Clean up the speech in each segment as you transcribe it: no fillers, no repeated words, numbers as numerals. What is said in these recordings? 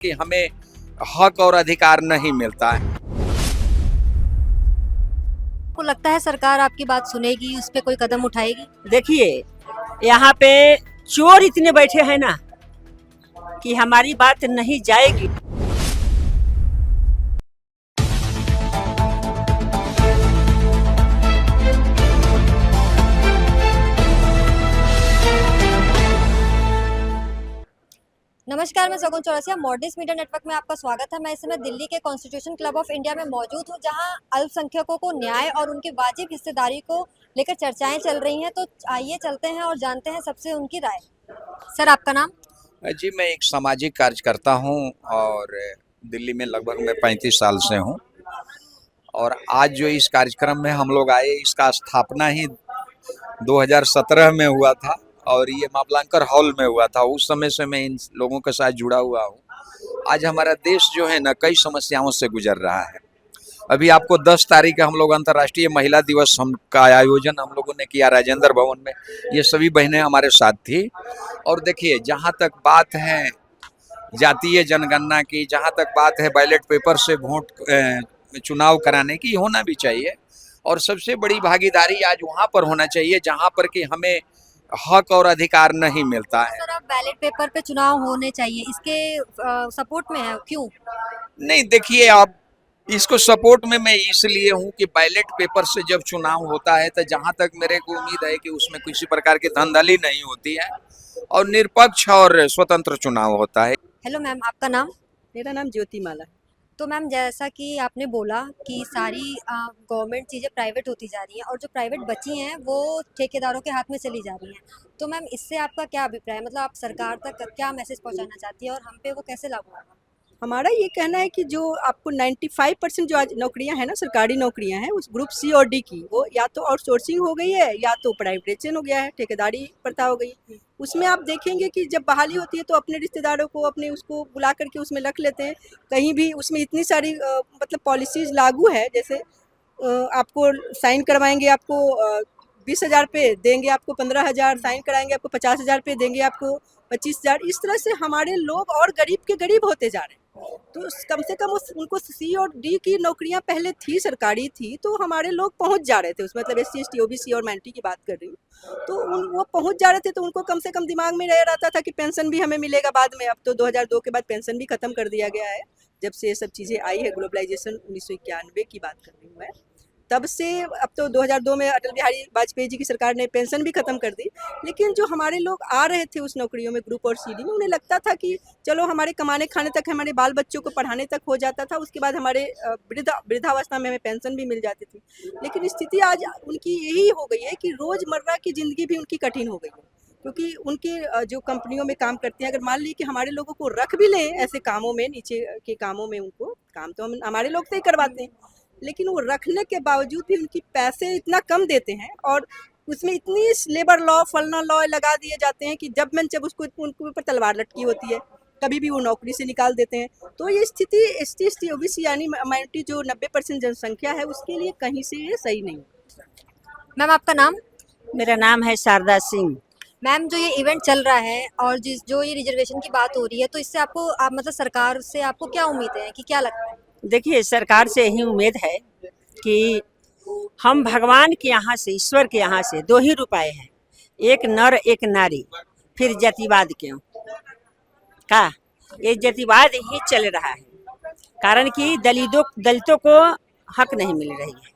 कि हमें हक और अधिकार नहीं मिलता है। आपको लगता है सरकार आपकी बात सुनेगी, उस पे कोई कदम उठाएगी? देखिए, यहाँ पे चोर इतने बैठे हैं ना कि हमारी बात नहीं जाएगी। नमस्कार, मैं सगुन चौरसिया, मॉडर्निस्ट मीडिया नेटवर्क में आपका स्वागत है। मैं इस समय दिल्ली के कॉन्स्टिट्यूशन क्लब ऑफ इंडिया में मौजूद हूँ, जहाँ अल्पसंख्यकों को न्याय और उनकी वाजिब हिस्सेदारी को लेकर चर्चाएं चल रही हैं। तो आइए चलते हैं और जानते हैं सबसे उनकी राय। सर, आपका नाम? जी, मैं एक सामाजिक कार्यकर्ता हूँ और दिल्ली में लगभग मैं 35 साल से हूँ। और आज जो इस कार्यक्रम में हम लोग आए, इसका स्थापना ही 2017 में हुआ था और ये मावलांकर हॉल में हुआ था। उस समय से मैं इन लोगों के साथ जुड़ा हुआ हूँ। आज हमारा देश जो है ना, कई समस्याओं से गुजर रहा है। अभी आपको 10 तारीख हम लोग अंतर्राष्ट्रीय महिला दिवस का आयोजन हम लोगों ने किया राजेंद्र भवन में। ये सभी बहनें हमारे साथ थी। और देखिए, जहाँ तक बात है जातीय जनगणना की, जहाँ तक बात है बैलेट पेपर से वोट चुनाव कराने की, होना भी चाहिए। और सबसे बड़ी भागीदारी आज वहाँ पर होना चाहिए जहाँ पर कि हमें हक और अधिकार नहीं मिलता है। सर, आप बैलेट पेपर पे चुनाव होने चाहिए, इसके सपोर्ट में है, क्यों? नहीं, देखिए, आप इसको सपोर्ट में मैं इसलिए हूँ कि बैलेट पेपर से जब चुनाव होता है तो जहाँ तक मेरे को उम्मीद है कि उसमें किसी प्रकार की धांधली नहीं होती है और निष्पक्ष और स्वतंत्र चुनाव होता है। हेलो मैम, आपका नाम? मेरा नाम ज्योति माला है। तो मैम, जैसा कि आपने बोला कि सारी गवर्नमेंट चीज़ें प्राइवेट होती जा रही हैं और जो प्राइवेट बची हैं वो ठेकेदारों के हाथ में चली जा रही हैं। तो मैम, इससे आपका क्या अभिप्राय है? मतलब आप सरकार तक क्या मैसेज पहुंचाना चाहती है और हम पे वो कैसे लागू होगा? हमारा ये कहना है कि जो आपको 95% जो आज नौकरियां हैं ना, सरकारी नौकरियां हैं, उस ग्रुप सी और डी की, वो या तो आउटसोर्सिंग हो गई है या तो प्राइवेटाइजेशन हो गया है, ठेकेदारी प्रथा हो गई। उसमें आप देखेंगे कि जब बहाली होती है तो अपने रिश्तेदारों को, अपने उसको बुला करके उसमें रख लेते हैं। कहीं भी उसमें इतनी सारी मतलब पॉलिसीज लागू है, जैसे आपको साइन करवाएंगे, आपको 20,000 पे देंगे, आपको 15,000, साइन कराएंगे आपको 50,000 पे देंगे, आपको 25,000। इस तरह से हमारे लोग और गरीब के गरीब होते जा रहे हैं। तो कम से कम उनको सी और डी की नौकरियां पहले थी, सरकारी थी, तो हमारे लोग पहुंच जा रहे थे उसमें। मतलब SC ST OBC और माइनॉरिटी की बात कर रही हूँ, तो वो पहुंच जा रहे थे, तो उनको कम से कम दिमाग में रह रहता था कि पेंशन भी हमें मिलेगा बाद में। अब तो 2002 के बाद पेंशन भी खत्म कर दिया गया है, जब से ये सब चीज़ें आई है। ग्लोबलाइजेशन 1991 की बात कर रही हूँ मैं। तब से अब तो 2002 में अटल बिहारी वाजपेयी जी की सरकार ने पेंशन भी खत्म कर दी। लेकिन जो हमारे लोग आ रहे थे उस नौकरियों में, ग्रुप और CD में, उन्हें लगता था कि चलो हमारे कमाने खाने तक, हमारे बाल बच्चों को पढ़ाने तक हो जाता था, उसके बाद हमारे वृद्धावस्था में हमें पेंशन भी मिल जाती थी। लेकिन स्थिति आज उनकी यही हो गई है कि रोज़मर्रा की ज़िंदगी भी उनकी कठिन हो गई है। क्योंकि उनके जो कंपनियों में काम करते हैं, अगर मान लीजिए कि हमारे लोगों को रख भी लें ऐसे कामों में, नीचे के कामों में, उनको काम तो हम हमारे लोग से ही करवाते हैं, लेकिन वो रखने के बावजूद भी उनकी पैसे इतना कम देते हैं और उसमें इतनी लेबर लॉ, फलना लॉ लगा दिए जाते हैं कि जब उसको उनके ऊपर तलवार लटकी होती है, कभी भी वो नौकरी से निकाल देते हैं। तो ये स्थिति ST ST OBC यानी माइनॉरिटी जो 90% जनसंख्या है, उसके लिए कहीं से ये सही नहीं। मैम, आपका नाम? मेरा नाम है शारदा सिंह। मैम, जो ये इवेंट चल रहा है और जो ये रिजर्वेशन की बात हो रही है, तो इससे आपको मतलब सरकार से आपको क्या उम्मीदें हैं, कि क्या लगता है? देखिए, सरकार से यही उम्मीद है कि हम भगवान के यहाँ से, ईश्वर के यहाँ से 2 ही उपाय हैं, एक नर एक नारी, फिर जातिवाद क्यों का? ये जातिवाद ही चल रहा है, कारण कि दलितों को हक नहीं मिल रही है,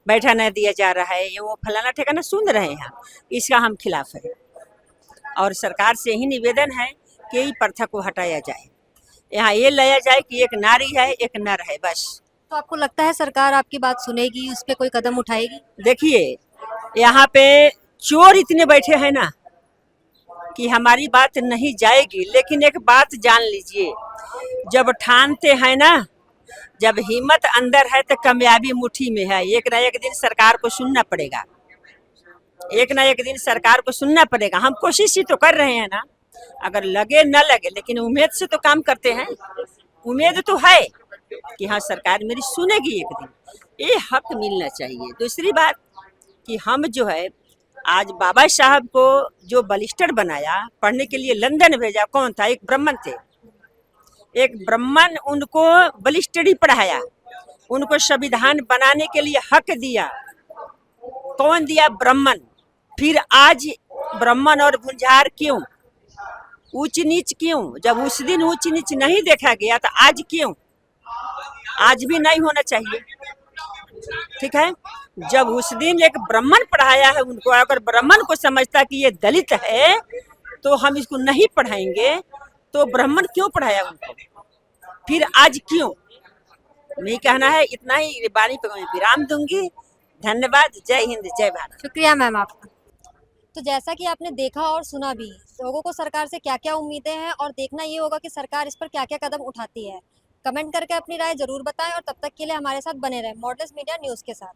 बैठा न दिया जा रहा है, ये वो फलाना ठिकाना सुन रहे हैं, इसका हम खिलाफ है। और सरकार से यही निवेदन है कि इस प्रथा को हटाया जाए, यहाँ ये लाया जाए कि एक नारी है एक नर है, बस। तो आपको लगता है सरकार आपकी बात सुनेगी, उस पे कोई कदम उठाएगी? देखिए, यहाँ पे चोर इतने बैठे हैं ना कि हमारी बात नहीं जाएगी। लेकिन एक बात जान लीजिए, जब ठानते हैं ना, जब हिम्मत अंदर है तो कामयाबी मुट्ठी में है। एक ना एक दिन सरकार को सुनना पड़ेगा, एक ना एक दिन सरकार को सुनना पड़ेगा। हम कोशिश ही तो कर रहे हैं ना, अगर लगे न लगे, लेकिन उम्मीद से तो काम करते हैं। उम्मीद तो है कि हाँ, सरकार मेरी सुनेगी एक दिन, ये हक मिलना चाहिए। दूसरी बात कि हम जो है, आज बाबा साहब को जो बलिस्टर बनाया, पढ़ने के लिए लंदन भेजा, कौन था? एक ब्राह्मण थे। एक ब्राह्मण उनको बलिस्टडी पढ़ाया, उनको संविधान बनाने के लिए हक दिया। कौन दिया? ब्राह्मण। फिर आज ब्राह्मण और भुंजार क्यों? ऊंच नीच क्यों? जब उस दिन ऊंच नीच नहीं देखा गया तो आज क्यों? आज भी नहीं होना चाहिए। ठीक है, जब उस दिन एक ब्राह्मण पढ़ाया है उनको, अगर ब्राह्मण को समझता कि ये दलित है तो हम इसको नहीं पढ़ाएंगे, तो ब्राह्मण क्यों पढ़ाया उनको? फिर आज क्यों? नहीं कहना है, इतना ही वाणी पे मैं विराम दूंगी। धन्यवाद। जय हिंद, जय भारत। शुक्रिया मैम आपका। तो जैसा कि आपने देखा और सुना भी, लोगों को सरकार से क्या क्या उम्मीदें हैं और देखना ये होगा कि सरकार इस पर क्या क्या कदम उठाती है। कमेंट करके अपनी राय जरूर बताएं और तब तक के लिए हमारे साथ बने रहें मॉडर्न मीडिया न्यूज़ के साथ।